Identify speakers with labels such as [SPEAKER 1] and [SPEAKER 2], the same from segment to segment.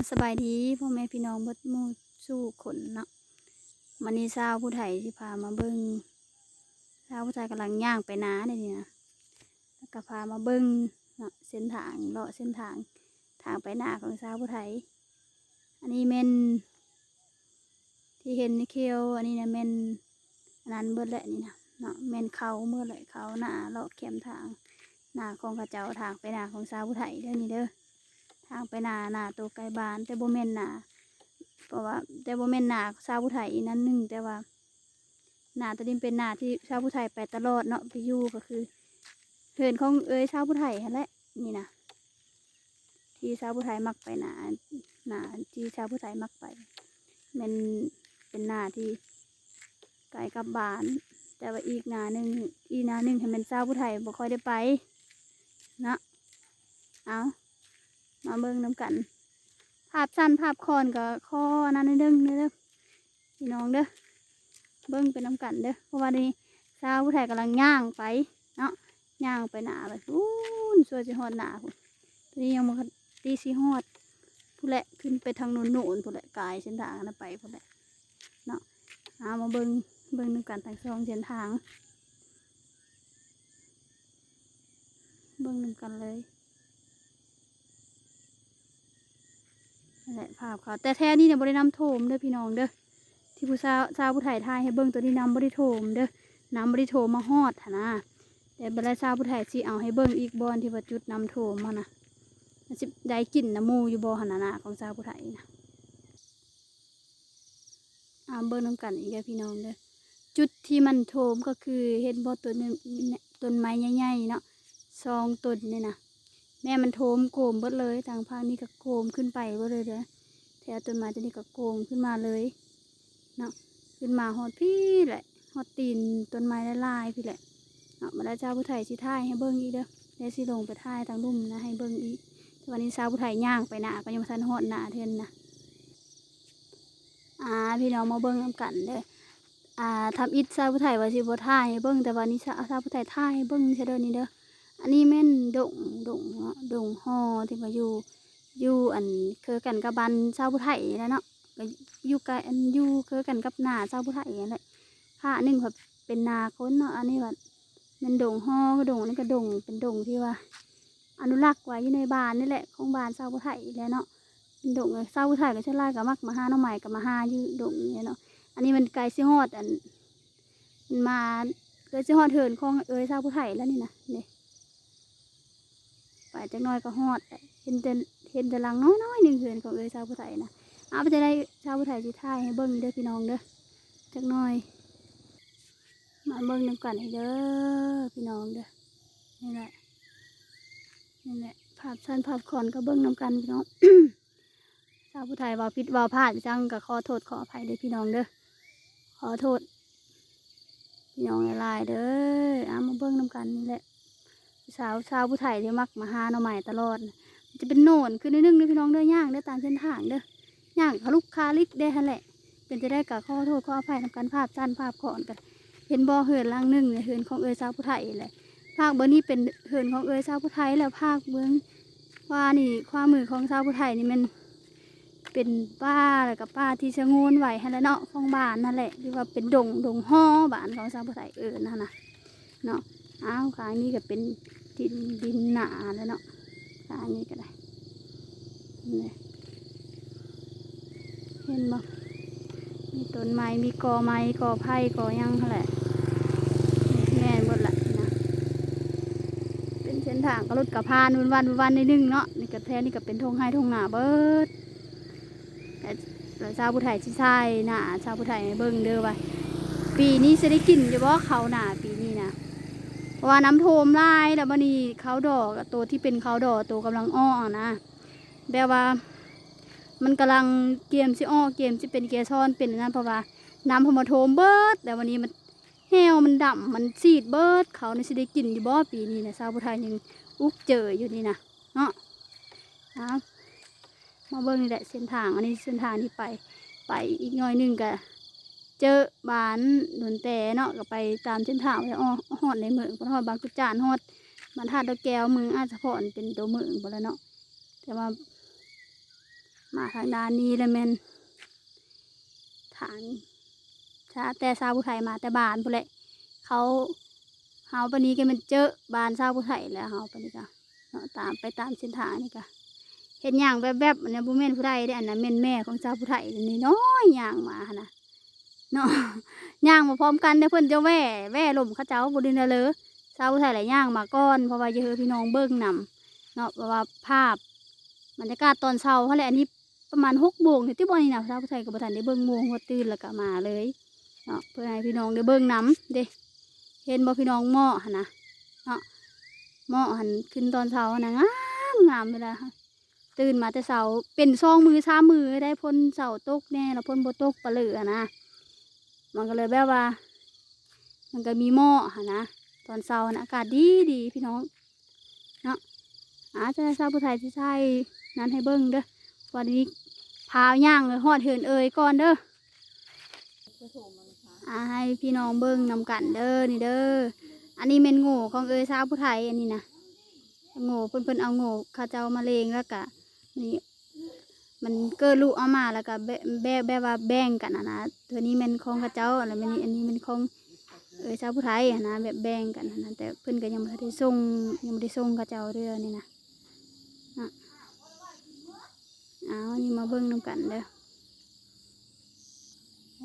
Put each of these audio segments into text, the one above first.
[SPEAKER 1] สบายดีพ่อแม่พี่น้องเบิดหมู่สู้คนเนาะมันนี้สาวผู้ไทยที่พามาเบิ้งสาวผู้ไทยกำลังย่างไปนาเนี่ยนี่นะแล้วก็พามาเบิ้งเนาะเส้นทางเลาะเส้นทางไปนาของสาวผู้ไทยอันนี้เมนที่เห็นในเคียวอันนี้นะเมนอันนั้นเบิดแหละนี่นะเนาะเมนเขาเมื่อไหร่เขาหน้าเลาะเข็มทางหน้าของกระเจ้าทางไปนาของสาวผู้ไทยเด้อนี่เด้อทางไปนาตัวไกลบ้านแต่โบเมนนา เพราะว่าแต่บ่แม่นหนาชาวผู้ไทยอีนั้นหนึ่งแต่ว่าหนาตัวนี้เป็นหนาที่ชาวผู้ไทยไปตลอดเนาะไปอยู่ก็คือเหินของชาวผู้ไทยนั่นแหละนี่นะที่ชาวผู้ไทยมักไปหนาที่ชาวผู้ไทยมักไปมันเป็นหนาที่ไกลกับบ้านแต่ว่าอีกหนาหนึ่งให้มันชาวผู้ไทยบ่ค่อยได้ไปเนาะเอามาเบิ่งน้ำกัน ภาพสั้นภาพคอนกับข้อนั้นเด้อพี่น้องเด้อเบิ้งเป็นน้ำกันเด้อเพราะว่านี่ชาวผู้ไทยกำลังย่างไปเนาะย่างไปหนาแบบสวยสิฮอดหนาพุ่นทีนี้ยังมาตีสีฮอดผู้แหละขึ้นไปทางโน่นผู้แหละกายเส้นทางนั้นไปผู้แหละเนาะมาเบิ้งน้ำกันทางสองเส้นทางเบิ้งน้ำกันเลยนั่นแหละภาพเขาแต่แท้นี่เนี่ยบริน้ำโถมเด้อพี่น้องเด้อที่ผู้สาวผู้ไทยทายให้เบิ้งตัวนี้น้ำบริโถมเด้อน้ำบริโถมมาฮอดหนะแต่บรรดาสาวผู้ไทยสิเอาให้เบิ้งอีกบอนที่ว่าจุดน้ำโถมมานะสิได้กลิ่นน้ำมูอยู่บ่อหันนาของสาวผู้ไทยนะเบิ้งน้ำกันอีกเด้อพี่น้องเด้อจุดที่มันโถมก็คือเห็นบ่อต้นไม้ใหญ่ๆเนาะซองต้นนี่นะแม่มันโถมโกมเบิดเลยทางภาคนี้ก็โกมขึ้นไปเบิดเลยเด้อแถวต้นไม้ตัวนี้ก็โกมขึ้นมาเลยเนาะขึ้นมาฮอดพี่แหละฮอดตีนต้นไม้ลายพี่แหละเนาะมาแล้วเจ้าผู้ไทยสิท่ายให้เบิ้งอีกเด้อแล้วสิลงไปท่ายทางลุ่มนะให้เบิ้งอีกแต่วันนี้เจ้าผู้ไทยย่างไปหนาก็ยังทันฮอดหนาเท่นนะพี่น้องมาเบิ้งนำกันเด้อทำอิฐเจ้าผู้ไทยว่าสิบ่ท่ายให้เบิ้งแต่วันนี้เจ้าผู้ไทยท่ายให้เบิ้งเช่เด้อนี่เด้ออันนี้แม่นดงฮอที่มาอยู่อันคือกันกับบันเจ้าผู้ไทยแล้วเนาะก็อยู่กันอยู่คือกันกับนาเจ้าผู้ไทยนั่นแหละผ้าหนึ่งแบบเป็นนาคนเนาะอันนี้แบบเป็นดงฮอก็ดงนี่ก็ดงเป็นดงที่ว่าอนุรักษ์ไว้อยู่ในบ้านนี่แหละของบ้านเจ้าผู้ไทยแล้วเนาะเป็นดงเจ้าผู้ไทยก็เช่นไรกับมักมาหาหน่อใหม่กับมาหาอยู่ดงเนี่ยเนาะอันนี้มันไกลซิฮอดมันมาเกิดซิฮอดเถินของเจ้าผู้ไทยแล้วนี่นะเนี่ยไปจักน้อยก็ฮอดเห็นแต่หลังน้อยหนึ่งเถินของชาวผู้ไทยนะไปจะได้ชาวผู้ไทยที่ท่ายให้เบิ้งเด้อพี่น้องเด้อจักหน่อยมาเบิ้งน้ำกันให้เด้อพี่น้องเด้อนี่แหละภาพสั้นภาพคอนก็เบิ้งน้ำกันพี่น้อง ชาวผู้ไทยว่าผิดว่าพลาดจังก็ขอโทษขออภัยเด้อพี่น้องเด้อขอโทษพี่น้องหลายๆเด้อมาเบิ้งน้ำกันนี่แหละชาวผู้ไทยที่มักมาหาหน่อใหม่ตลอดจะเป็นโน่นคือนิดนึงเด้อพี่น้องเด้อย่างเด้อตามเส้นทางเด้อย่างคาลุกคาลิกได้หั่นแหละเป็นจะได้กับขอโทษขออภัยทำการภาพสั้นภาพคอนกันเห็นบ่อเหินล่างหนึ่งเนี่ยเหินของชาวผู้ไทยเลยภาคเบอร์นี้เป็นเหินของชาวผู้ไทยแล้วภาคเบื้องว่านี่ความมือของชาวผู้ไทยนี่มันเป็นป้าแล้วกับป้าที่ชะงูนไหวหั่นแหละเนาะของบ้านนั่นแหละที่ว่าเป็นดงห่อบ้านของชาวผู้ไทยนั่นนะเนาะข้างนี้ก็เป็นดินหนาแล้วเนาะข้างนี้ก็ได้นี่เห็นบ่มีต้นไม้มีกอไม้กอไผ่กอยังเท่าไหร่แม่นหมดละนะเป็นเส้นทางกระลุดกระพานวันนิดนึงเนาะนี่กระแทนี่ก็เป็นทงไฮทงหนาเบิดแต่ชาวผู้ไทยที่ใช่หนาชาวผู้ไทยเบิ่งเด้อไว้ปีนี้จะได้กินอยู่บ่เขาหนาปีนี้นะเพราะว่าน้ำโทมไล่แล้วบัดนี้เขาดอกตัวที่เป็นเขาดอกตัวกำลังอ้อนะแบบว่ามันกำลังเกมสิอ้อเกมสิเป็นเกซอนเป็นนั่นเพราะว่าน้ำพมาโทมเบิดแต่วันนี้มันแห้วมันดำมันซีดเบิดเขาในสิได้กินอยู่บ่ปีนี้นะชาวพุทธายังอุกเจออยู่นี่นะเนาะมาเบิ่งนี่แหละเส้นทางอันนี้เส้นทางที่ไปอีกหน่อยนึงก็เจอบ้านหนุนแต่เนาะก็ไปตามเส้นทางไปฮอดในเมืองพอดบางกุจานฮอดมันธาตุตะแก้วเมืองอาจจะพอนเป็นตัวเมืองหมดแล้วเนาะแต่ว่า มาทางด้านนี้เลยแม่นฐานชาแต่ชาวผู้ไทยมาแต่บ้านพุ่นแหละเขาเฮาปานนี้ก็มันเจอบ้านชาวผู้ไทยแล้วเฮาปานนี้ก็เนาะตามไปตามเส้นทางนี่ก็เห็นย่างแวบๆอันนี้บ่แม่นผู้ใดเด้อันนั้นแม่นแม่ของชาวผู้ไทยนี่น้อยย่างมาหั่นน่ะเนาะย่างมาพร้อมกันได้เพิ่นจะแว่ลมเขาเจ้าบ่ได้นะเลยชาวผู้ไทยหลายย่างมาก่อนเพราะว่าจะเฮอพี่น้องเบิ่งนำเนาะเพราะว่าภาพบรรยากาศตอนเช้าเขาแหละอันนี้ประมาณ6 โมงที่บ่นี่นะชาวผู้ไทยก็บ่ทันได้เบิ่งโมงหัวตื่นแล้วก็มาเลยเนาะเพื่อให้พี่น้องได้เบิ่งนำเด้เห็นบ่พี่น้องหม้อหั่นนะเนาะหม้อหั่นขึ้นตอนเช้านะงามเวลาตื่นมาแต่เช้าเป็น2 มือ3 มือได้พ้นเช้าตกแน่แล้วพ้นบ่ตกปะเหลือนะมันก็เลยแบบว่ามันก็มีหม้อหั่นนะตอนเช้านะอากาศดีพี่น้องเนาะอาจจะชาวผู้ไทยที่ใช่นั้นให้เบิ่งเด้อวันนี้พาย่างเลยฮอดเหินก่อนเด้อให้พี่น้องเบิ่งนำกันเด้อนี่เด้ออันนี้เมนโง่ของชาวผู้ไทยอันนี้นะโง่เพิ่นเอาโง่ข้าเจ้ามาเลงแล้วก็นี่มันเกิดลูกเอามาแล้วก็แบบว่าแบ่งกันนะตัวนี้เป็นของข้าเจ้าอะไรแบบนี้อันนี้เป็นของชาวผู้ไทยนะแบบแบ่งกันนะแต่เพิ่นก็ยังไม่ได้ส่งข้าเจ้าเด้อนี่นะเอานี่มาเบิ่งนำกันเด้อ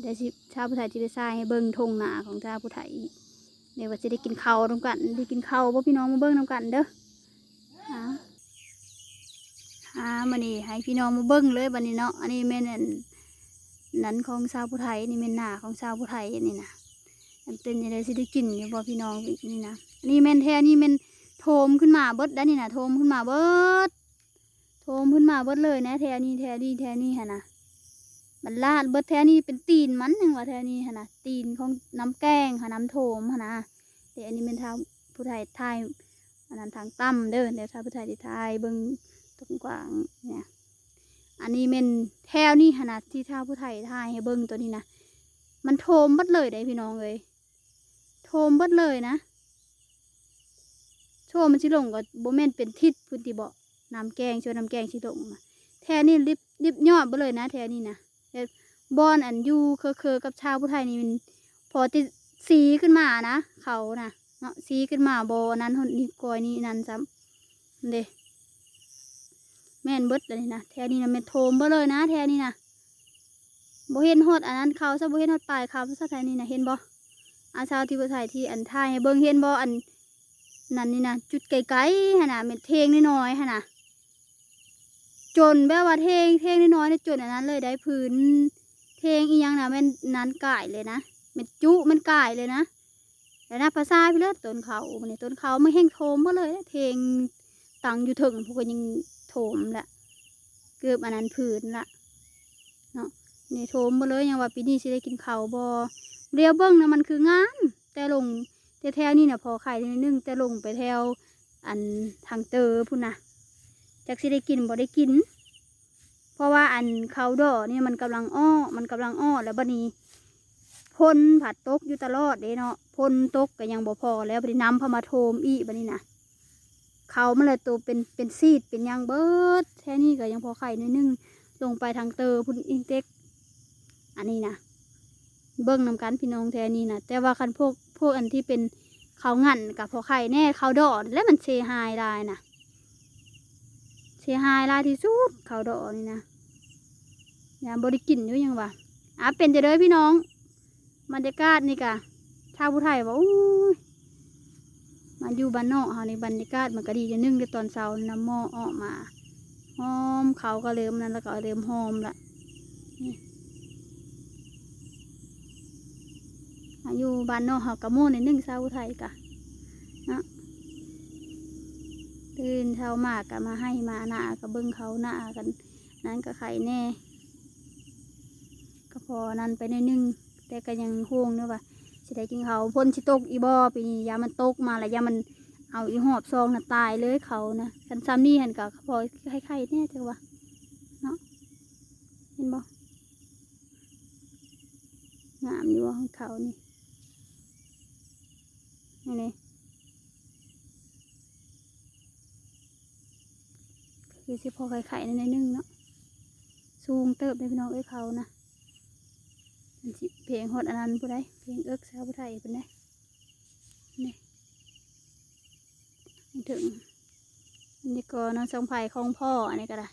[SPEAKER 1] เดี๋ยวชาวผู้ไทยจะได้ทรายให้เบิ่งทงหนาของชาวผู้ไทยเดี๋ยวว่าจะได้กินข้าวนำกันได้กินข้าวพ่พี่น้องมาเบิ่งนำกันเด้อมานี่ให้พี่น้องมาเบิ่งเลยบัดนี้เนาะอันนี้แม่นนั้นของชาวผู้ไทยนี่แม่นหน้าของชาวผู้ไทยนี่นะมันเป็นยังไงสิได้กินอยู่บ่พี่น้องนี่นะนี่แม่นแท้นี่แม่นโถมขึ้นมาเบิดได้นี่นะโถมขึ้นมาเบิดเลยนะแท้นี่ฮะนะมันลาดเบิดแท้นี่เป็นตีนมันยังว่าแท้นี่ฮะนะตีนของน้ำแกงค่ะน้ำโถมฮะนะเดี๋ยวอันนี้เป็นทางผู้ไทยไทยอันนั้นทางต่ำเด้อเดี๋ยวชาวผู้ไทยที่ไทยเบิ่งตรงกลางเนี่ยอันนี้เป็นแถวนี่ขนาดที่ชาวผู้ไทยถ่ายให้เบิ้งตัวนี้นะมันโทมบัดเลยได้พี่น้องเลยโทมบัดเลยนะโชว์มันชิลงก็โบแมนเป็นทิศพื้นที่บ่น้ำแกงช่วยน้ำแกงชิลงมาแถวนี้ริบยอดบัดเลยนะแถวนี้นะบอนอันยูเคอกับชาวผู้ไทยนี่มันพอติดสีขึ้นมานะเขานะเนาะสีขึ้นมาโบนั้นนี่กอยนี่นั่นซ้ำเด้แม่นเบิดเลยนะแถวนี้นะแม่นโทมเบิดเลยนะแถวนี้นะโบเห็นฮอดอันนั้นเขาซะโบเห็นฮอดปลายเขาซะแถวนี้นะเห็นบ่อาชาวที่ผู้ไทยที่อันไทยให้เบิ่งเห็นบ่อันนั่นนี่นะจุดไกลๆฮะนะเม็ดเทงน้อยๆฮะนะจนแบบว่าเทงน้อยๆในจนอันนั้นเลยได้พื้นเทงอีหยังนะแม่นนั้นก่ายเลยนะเม็ดจุมันก่ายเลยนะแต่นะภาษาพี่เลิศต้นเขาเนี่ยต้นเขาไม่แห้งโทมมาเลยเทงตังอยู่ถึงพวกก็ยังโถมแหละเกือบอันนั้นผืนละเนาะนี่โถมมาเลยยังว่าปีนี้สิได้กินข้าวบอเรียวเบิ้งนะมันคืองามแต่ลงแต่แถวนี่เนี่ยพอไข่นิดนึงแต่ลงไปแถวอันทางเตอพุ่นนะจากสิได้กินบ่ได้กินเพราะว่าอันเขาดอเนี่ยมันกำลังอ้อแล้วบัดนี้พ่นผัดตกอยู่ตลอดเด้เนาะพ่นตกก็ยังบ่พอแล้วบัดนี้น้ำพอมาโถมอีบัดนี้นะเขามันเลยตัวเป็นซีดเป็นยังเบิดแค่นี้ก็ยังพอไข่นิดนึงลงไปทางเตอพุ่นอินเต็กอันนี้นะเบิ้งนำกันพี่น้องแทนี้นะแต่ว่าคันพวกอันที่เป็นเขางั่นกับพอไข่แน่เขาดอแล้วมันเซฮายได้นะเซฮายได้ที่สุดเขาดอนี่นะอย่าบริกินอยู่ยังวะเป็นจะเด้อพี่น้องบรรยากาศนี่กะชาวผู้ไทยบอกมาอยู่บ้านนอกในบรรยากาศมันก็ดีจะนึ่งในตอนเช้าน้ำหม้อออกมาหอมเขาก็เริ่มนั้นแล้วก็เริ่มหอมละอยู่บ้านนอกเขากระโม่ในนึ่งชาวไทยกะนะตื่นเช้ามากกะมาให้มาหน้ากับเบิ้งเขาหน้ากันนั้นก็ไข่แน่ก็พอนั้นไปในนึ่งแต่ก็ยังห่วงเนาะว่าสิได้กินเขาพ่นสิตกอีบอปีนี้ยามันตกมาแล้วยามันเอาอีหอบซองน่ะตายเลยเขานะคันซ้ำนี่เห็นกับพอไข่แน่เถอะวะเนาะเห็นบ่งามอยู่ของเขานี่นี่คือสิพอไข่ในนึ่งเนาะ สูงเติบเลยพี่น้องเอ้ยเขานะมันสิเพลงฮอดอันนั้นผู้ใดเพลงสาวผู้ไทยเป็นไดนี่ถึงอันนี้ก็น้องสังไผ่ของพ่ออันนี้ก็ได้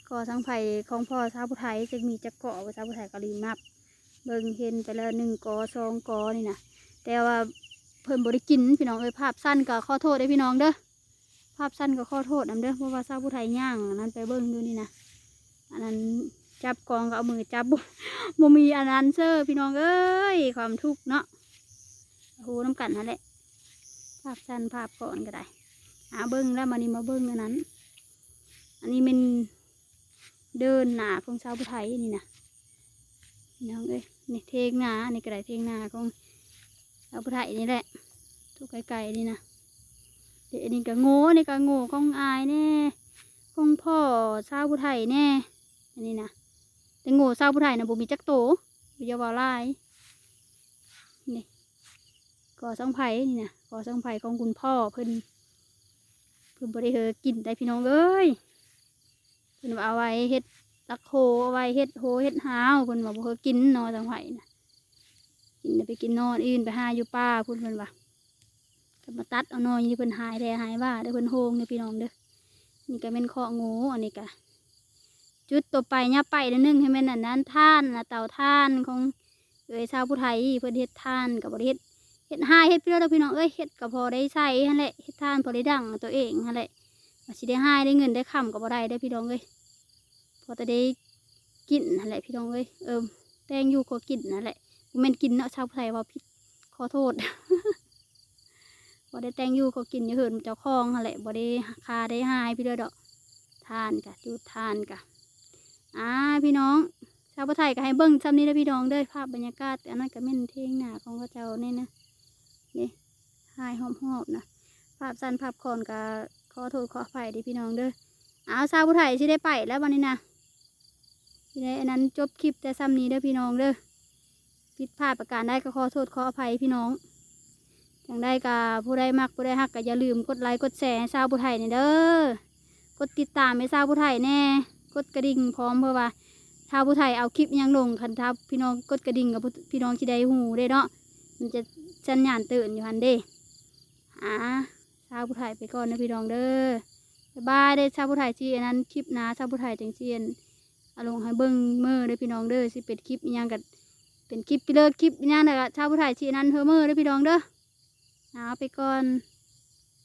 [SPEAKER 1] ก็สังไผ่ของพ่อสาวผู้ไทยจะมีจักเกาะว่าสาวผู้ไทยก็ลีนับเบิ่งเห็นไปแล้ว1 กอ 2 กอนี่นะแต่ว่าเพิ่นบ่ได้กินพี่น้องเอ้ยภาพสั้นก็ขอโทษได้พี่น้องเด้อภาพสั้นก็ขอโทษนำเด้อเพราะว่าสาวผู้ไทยย่างอันนั้นไปเบิ่งดูนี่นะอันนั้นจับกองก็เอามือจับ บ่มีอันนั้นเซอร์พี่น้องเอ้ยความทุกข์เนาะโอ้โหน้ำกันนั่นแหละภาพสั้นภาพก่อนก็ได้หาเบิ้งแล้วมานี่มาเบิ้งอันนั้นอันนี้เป็นเดินหนาของชาวพุทธไทยนี่นะพี่น้องเอ้ยนี่เทงนานี่ก็ได้เทงนาของชาวพุทธไทยนี่แหละทุกไกลๆนี่นะเดี๋ยวอันนี้ก็โง่นี่ก็โง่ของอายแน่ของพ่อชาวพุทธไทยแน่อันนี้นะแต่โง่ชาวพุทธไทยนะบ่มีจักโตวิยาวาลายนี่ก่อสังไผ่นี่นะก่อสังไผ่ของคุณพ่อเพิ่นบ่ได้กินได้พี่น้องเอ้ยเพิ่นเอาไว้เฮ็ดตักโหเอาไว้เฮ็ดโหเฮ็ดหาวเพิ่นว่าบ่เคยกินนอสังไผ่นะกินไปกินนอนอื่นไปหาอยู่ป่าเพิ่นว่าจะมาตัดเอานอนนี่เพิ่นหายแท้หายว่าเด้อเพิ่นโฮงเด้อพี่น้องเด้อนี่ก็เป็นข้องูอันนี้ก็จุดต่อไปเนี่ยไปนิดนึงให้มันอันนั้นท่านนะเตาท่านของชาวผู้ไทยเพื่อเฮ็ดท่านกับบริเฮ็ดห้เฮ็ดเพื่อเราพี่น้องเฮ็ดกับพอได้ใช้ฮั่นแหละเฮ็ดท่านพอได้ดังตัวเองฮั่นแหละว่าสิได้ห้ได้เงินได้คำกับบ่ได้ได้พี่น้องพอจะได้กินฮั่นแหละพี่น้องแตงอยู่ก็กินนั่นแหละบ่แม่นกินเนาะชาวผู้ไทยว่าผิดขอโทษ บ่ได้แตงอยู่ก็กินอยู่เหินเจ้าของฮั่นแหละบ่ได้คาได้หายพี่เด้อดอกท่านกะจุดท่านกะพี่น้องชาวพุทธไทยก็ให้เบิ้งซ้ำนี้นะพี่น้องเด้อภาพบรรยากาศอันนั้นก็เม่นเทียงหน้าของพระเจ้าเนี่ยนะนี่หายหอมๆนะภาพสั้นภาพคอนก็ขอโทษขออภัยดิพี่น้องเด้อชาวพุทธไทยที่ได้ไปแล้ววันนี้นะที่ได้อันนั้นจบคลิปแต่ซ้ำนี้เด้อพี่น้องเด้อผิดพลาดประการได้ก็ขอโทษขออภัยพี่น้องอย่างได้ก็ผู้ใดมักผู้ใดฮักก็อย่าลืมกดไลค์กดแชร์ให้ชาวพุทธไทยนี่เด้อกดติดตามให้ชาวพุทธไทยแน่กดกระดิ่งพร้อมเพื่อว่าชาวผู้ไทยเอาคลิปยังลงคันทับพี่น้องกดกระดิ่งกับพี่น้องที่ได้หูได้เนาะมันจะสัญญาณเตือนอยู่หันเด้ชาวผู้ไทยไปก่อนนะพี่น้องเด้อบ๊ายบายเด้อชาวผู้ไทยที่อันนั้นคลิปนะชาวผู้ไทยจังเซียนเอาลงให้เบิ้งเมื่อได้พี่น้องเด้อสิเป็นคลิปยังกันเป็นคลิปไปเลยคลิปยังแต่ชาวผู้ไทยที่อันนั้นเฮอเมื่อได้พี่น้องเด้อไปก่อน